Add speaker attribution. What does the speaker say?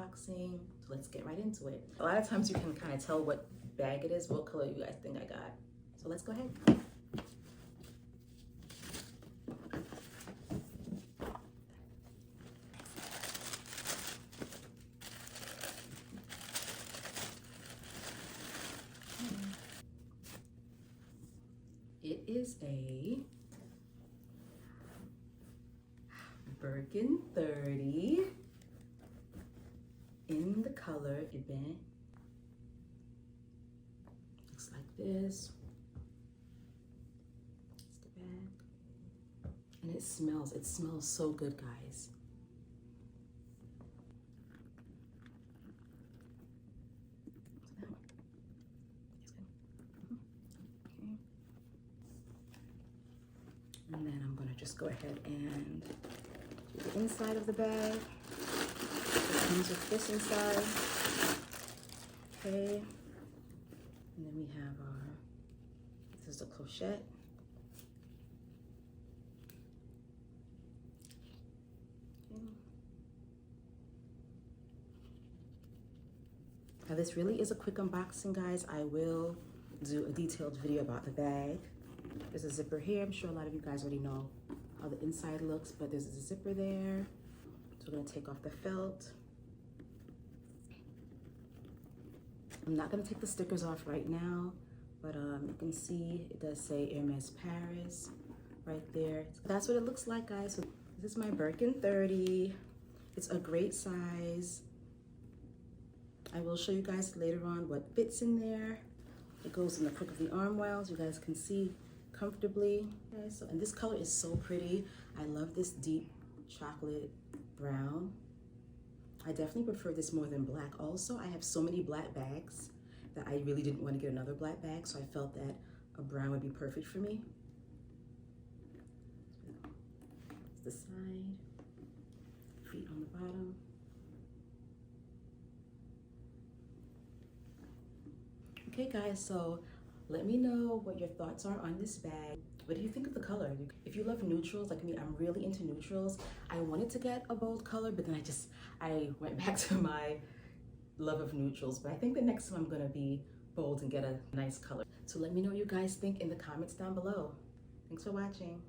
Speaker 1: unboxing. So let's get right into it. A lot of times you can kind of tell what bag it is, what color you guys think I got. So let's go ahead. It is a Birkin 30 in the color ebene. Looks like this. It's the bag. And it smells so good, guys. And then I'm gonna just go ahead and do the inside of the bag. It comes with this inside. Okay. And then we have this is the clochette. Okay. Now this really is a quick unboxing, guys. I will do a detailed video about the bag. There's a zipper here. I'm sure a lot of you guys already know how the inside looks, but there's a zipper there. So we're gonna take off the felt. I'm not gonna take the stickers off right now, but you can see it does say Hermes Paris right there. So that's what it looks like, guys. So this is my Birkin 30. It's a great size. I will show you guys later on what fits in there. It goes in the crook of the armwell, so you guys can see comfortably. Okay, so, and this color is so pretty. I love this deep chocolate brown. I definitely prefer this more than black. Also, I have so many black bags that I really didn't want to get another black bag, so I felt that a brown would be perfect for me. The side, feet on the bottom. Okay guys, so let me know what your thoughts are on this bag. What do you think of the color? If you love neutrals, like me, I'm really into neutrals. I wanted to get a bold color, but then I went back to my love of neutrals. But I think the next time I'm gonna be bold and get a nice color. So let me know what you guys think in the comments down below. Thanks for watching.